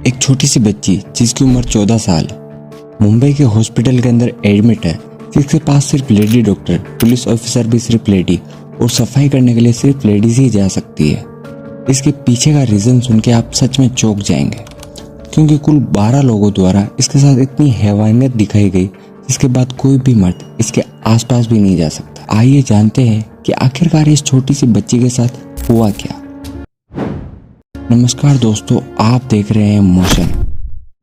एक छोटी सी बच्ची जिसकी उम्र 14 साल मुंबई के हॉस्पिटल के अंदर एडमिट है, जिसके पास सिर्फ लेडी डॉक्टर, पुलिस ऑफिसर भी सिर्फ लेडी और सफाई करने के लिए सिर्फ लेडीज ही जा सकती है। इसके पीछे का रीज़न सुन के आप सच में चौंक जाएंगे, क्योंकि कुल 12 लोगों द्वारा इसके साथ इतनी हैवानियत दिखाई गई जिसके बाद कोई भी मर्द इसके आसपास भी नहीं जा सकता। आइए जानते हैं कि आखिरकार इस छोटी सी बच्ची के साथ हुआ क्या। नमस्कार दोस्तों, आप देख रहे हैं मोशन।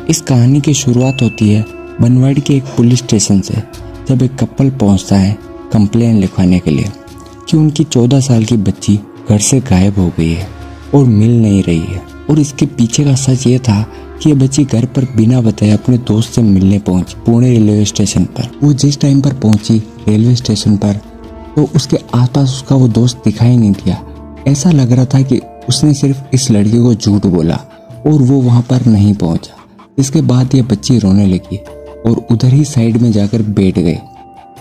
इस कहानी की शुरुआत होती है बनवाड़ी के एक पुलिस स्टेशन से, जब एक कपल पहुंचता है कंप्लेन लिखवाने के लिए कि उनकी 14 साल की बच्ची घर से गायब हो गई है और मिल नहीं रही है। और इसके पीछे का सच ये था कि ये बच्ची घर पर बिना बताए अपने दोस्त से मिलने पहुंची पुणे रेलवे स्टेशन पर। वो जिस टाइम पर पहुंची रेलवे स्टेशन पर तो उसके आसपास उसका वो दोस्त दिखाई नहीं दिया। ऐसा लग रहा था कि उसने सिर्फ इस लड़की को झूठ बोला और वो वहाँ पर नहीं पहुँचा। इसके बाद ये बच्ची रोने लगी और उधर ही साइड में जाकर बैठ गई।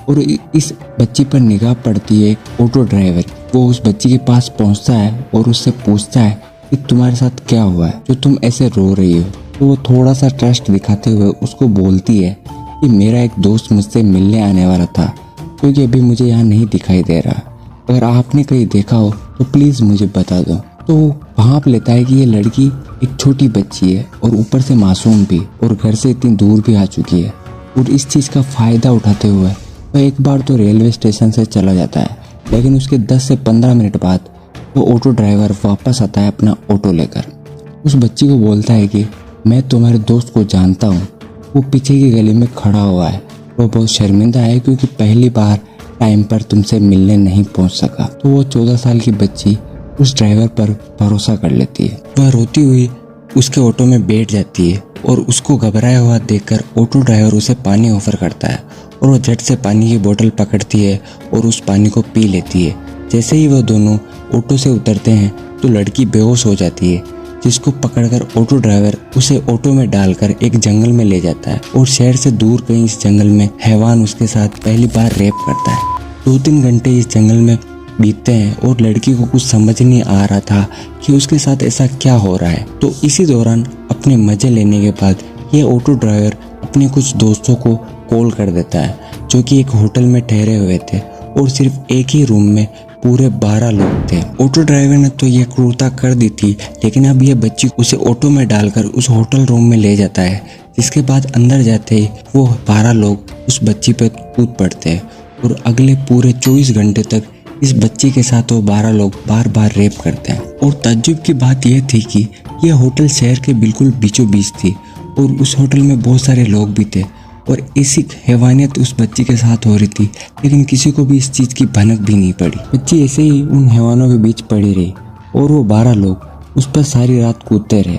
और इस बच्ची पर निगाह पड़ती है एक ऑटो ड्राइवर। वो उस बच्ची के पास पहुँचता है और उससे पूछता है कि तुम्हारे साथ क्या हुआ है जो तुम ऐसे रो रही हो। तो वो थोड़ा सा ट्रस्ट दिखाते हुए उसको बोलती है कि मेरा एक दोस्त मुझसे मिलने आने वाला था, क्योंकि अभी मुझे यहाँ नहीं दिखाई दे रहा। अगर आपने कहीं देखा हो तो प्लीज़ मुझे बता दो। तो भांप लेता है कि ये लड़की एक छोटी बच्ची है और ऊपर से मासूम भी, और घर से इतनी दूर भी आ चुकी है। और इस चीज़ का फ़ायदा उठाते हुए वह एक बार तो रेलवे स्टेशन से चला जाता है, लेकिन उसके 10 से 15 मिनट बाद वो ऑटो ड्राइवर वापस आता है अपना ऑटो लेकर। उस बच्ची को बोलता है कि मैं तुम्हारे दोस्त को जानता हूँ, वो पीछे की गली में खड़ा हुआ है। वो बहुत शर्मिंदा है क्योंकि पहली बार टाइम पर तुमसे मिलने नहीं पहुँच सका। तो वो 14 साल की बच्ची उस ड्राइवर पर भरोसा कर लेती है। वह रोती हुई उसके ऑटो में बैठ जाती है और उसको घबराया हुआ देखकर ऑटो ड्राइवर उसे पानी ऑफर करता है और वो झट से पानी की बोतल पकड़ती है और उस पानी को पी लेती है। जैसे ही वह दोनों ऑटो से उतरते हैं तो लड़की बेहोश हो जाती है, जिसको पकड़कर ऑटो ड्राइवर उसे ऑटो में डालकर एक जंगल में ले जाता है और शहर से दूर कहीं इस जंगल में हैवान उसके साथ पहली बार रेप करता है। 2-3 घंटे इस जंगल में बीतते हैं और लड़की को कुछ समझ नहीं आ रहा था कि उसके साथ ऐसा क्या हो रहा है। तो इसी दौरान अपने मजे लेने के बाद ये ऑटो ड्राइवर अपने कुछ दोस्तों को कॉल कर देता है, जो कि एक होटल में ठहरे हुए थे और सिर्फ एक ही रूम में पूरे 12 लोग थे। ऑटो ड्राइवर ने तो ये क्रूरता कर दी थी, लेकिन अब ये बच्ची उसे ऑटो में डालकर उस होटल रूम में ले जाता है, जिसके बाद अंदर जाते ही वो 12 लोग उस बच्ची पर कूद पड़ते हैं और अगले पूरे 24 घंटे तक इस बच्ची के साथ वो 12 लोग बार बार रेप करते हैं। और ताज्जुब की बात यह थी कि यह होटल शहर के बिल्कुल बीचों बीच थी और उस होटल में बहुत सारे लोग भी थे और ऐसी हैवानियत उस बच्ची के साथ हो रही थी, लेकिन किसी को भी इस चीज़ की भनक भी नहीं पड़ी। बच्ची ऐसे ही उन हैवानों के बीच पड़ी रही और वो 12 लोग उस पर सारी रात कूदते रहे।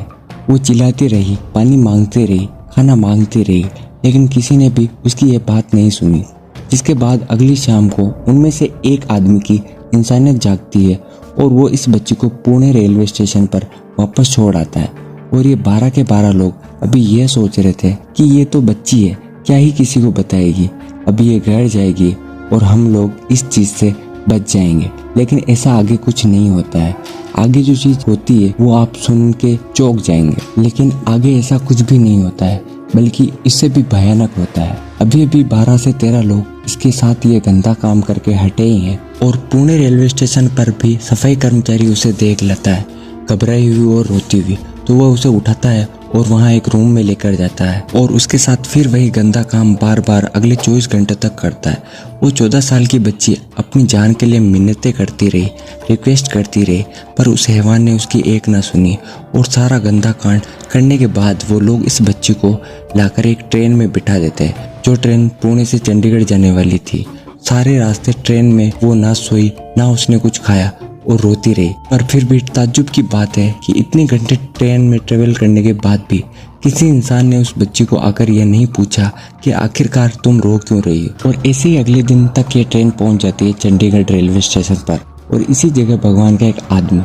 वो चिल्लाती रही, पानी मांगती रही, खाना मांगती रही, लेकिन किसी ने भी उसकी ये बात नहीं सुनी। जिसके बाद अगली शाम को उनमें से एक आदमी की इंसानियत जागती है और वो इस बच्ची को पुणे रेलवे स्टेशन पर वापस छोड़ आता है। और ये 12 के 12 लोग अभी ये सोच रहे थे कि ये तो बच्ची है, क्या ही किसी को बताएगी, अभी ये घर जाएगी और हम लोग इस चीज़ से बच जाएंगे। लेकिन ऐसा आगे कुछ नहीं होता है। आगे जो चीज़ होती है वो आप सुन के चौंक जाएंगे, लेकिन आगे ऐसा कुछ भी नहीं होता है, बल्कि इससे भी भयानक होता है। अभी 12 से 13 लोग इसके साथ ये गंदा काम करके हटे ही हैं और पुणे रेलवे स्टेशन पर भी सफाई कर्मचारी उसे देख लेता है घबराई हुई और रोती हुई। तो वह उसे उठाता है और वहाँ एक रूम में लेकर जाता है और उसके साथ फिर वही गंदा काम बार बार अगले 24 घंटे तक करता है। वो 14 साल की बच्ची अपनी जान के लिए मिन्नतें करती रही, रिक्वेस्ट करती रही, पर उस हैवान ने उसकी एक ना सुनी और सारा गंदा कांड करने के बाद वो लोग इस बच्ची को लाकर एक ट्रेन में बिठा देते हैं, जो ट्रेन पुणे से चंडीगढ़ जाने वाली थी। सारे रास्ते ट्रेन में वो ना सोई ना उसने कुछ खाया और रोती रही। पर फिर भी ताज्जुब की बात है कि इतने घंटे ट्रेन में ट्रेवल करने के बाद भी किसी इंसान ने उस बच्ची को आकर यह नहीं पूछा कि आखिरकार तुम रो क्यों रही हो। और ऐसे ही अगले दिन तक ये ट्रेन पहुंच जाती है चंडीगढ़ रेलवे स्टेशन पर और इसी जगह भगवान का एक आदमी,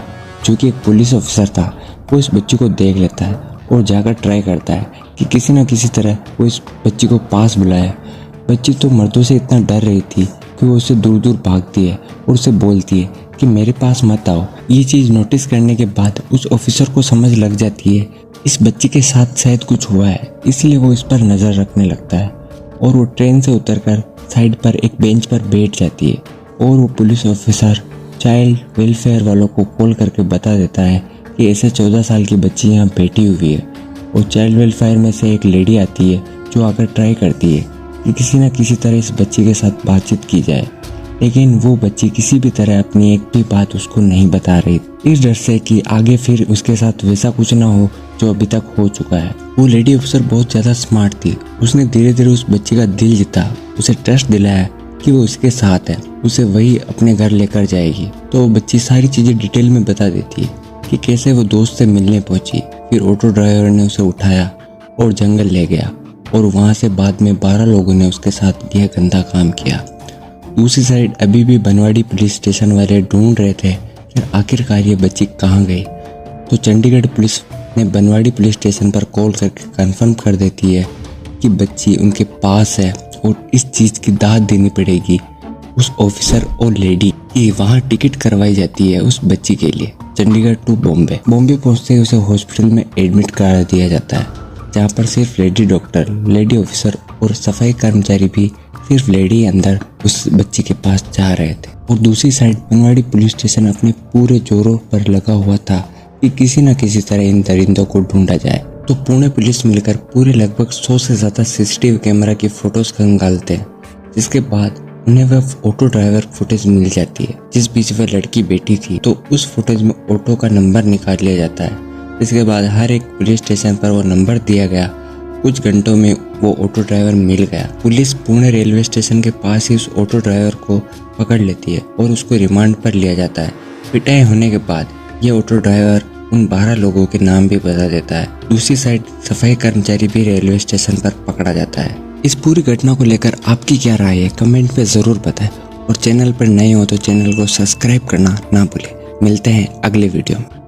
जो कि एक पुलिस ऑफिसर था, वो इस बच्ची को देख लेता है और जाकर ट्राई करता है कि किसी न किसी तरह वो इस बच्ची को पास बुलाए। बच्ची तो मर्दों से इतना डर रही थी कि वो उससे दूर दूर भागती है और उसे बोलती है कि मेरे पास मत आओ। ये चीज़ नोटिस करने के बाद उस ऑफिसर को समझ लग जाती है इस बच्ची के साथ शायद कुछ हुआ है, इसलिए वो इस पर नज़र रखने लगता है और वो ट्रेन से उतरकर साइड पर एक बेंच पर बैठ जाती है और वो पुलिस ऑफिसर चाइल्ड वेलफेयर वालों को कॉल करके बता देता है कि ऐसे 14 साल की बच्ची यहाँ बैठी हुई है। और चाइल्ड वेलफेयर में से एक लेडी आती है जो आकर ट्राई करती है कि किसी न किसी तरह इस बच्ची के साथ बातचीत की जाए, लेकिन वो बच्ची किसी भी तरह अपनी एक भी बात उसको नहीं बता रही, इस डर से कि आगे फिर उसके साथ वैसा कुछ ना हो जो अभी तक हो चुका है। वो लेडी ऑफिसर बहुत ज़्यादा स्मार्ट थी, उसने धीरे धीरे उस बच्ची का दिल जीता, उसे ट्रस्ट दिलाया कि वो उसके साथ है, उसे वही अपने घर लेकर जाएगी। तो वो बच्ची सारी चीज़ें डिटेल में बता देती है कि कैसे वो दोस्त से मिलने पहुंची, फिर ऑटो ड्राइवर ने उसे उठाया और जंगल ले गया और वहाँ से बाद में 12 लोगों ने उसके साथ यह गंदा काम किया। दूसरी साइड अभी भी बनवाड़ी पुलिस स्टेशन वाले ढूंढ रहे थे कि आखिरकार ये बच्ची कहाँ गई। तो चंडीगढ़ पुलिस ने बनवाड़ी पुलिस स्टेशन पर कॉल करके कंफर्म कर देती है कि बच्ची उनके पास है और इस चीज़ की दाद देनी पड़ेगी उस ऑफिसर और लेडी की। वहाँ टिकट करवाई जाती है उस बच्ची के लिए चंडीगढ़ टू बॉम्बे। बॉम्बे पहुँचते ही उसे हॉस्पिटल में एडमिट करा दिया जाता है, जहाँ पर सिर्फ लेडी डॉक्टर, लेडी ऑफिसर और सफाई कर्मचारी भी सिर्फ लेडी अंदर उस बच्ची के पास जा रहे थे। और दूसरी साइड बनवाड़ी पुलिस स्टेशन अपने पूरे जोरों पर लगा हुआ था कि किसी न किसी तरह इन दरिंदों को ढूंढा जाए। तो पुणे पुलिस मिलकर पूरे लगभग 100 से ज़्यादा सीसीटीवी कैमरा की फोटोज खंगालते हैं, जिसके बाद उन्हें वह ऑटो ड्राइवर फुटेज मिल जाती है जिस बीच वह लड़की बैठी थी। तो उस फुटेज में ऑटो का नंबर निकाल लिया जाता है, जिसके बाद हर एक पुलिस स्टेशन पर वो नंबर दिया गया। कुछ घंटों में वो ऑटो ड्राइवर मिल गया। पुलिस पुणे रेलवे स्टेशन के पास ही उस ऑटो ड्राइवर को पकड़ लेती है और उसको रिमांड पर लिया जाता है। पिटाई होने के बाद ये ऑटो ड्राइवर उन 12 लोगों के नाम भी बता देता है। दूसरी साइड सफाई कर्मचारी भी रेलवे स्टेशन पर पकड़ा जाता है। इस पूरी घटना को लेकर आपकी क्या राय है, कमेंट में ज़रूर बताएं और चैनल पर नए हो तो चैनल को सब्सक्राइब करना ना भूलें। मिलते हैं अगले वीडियो में।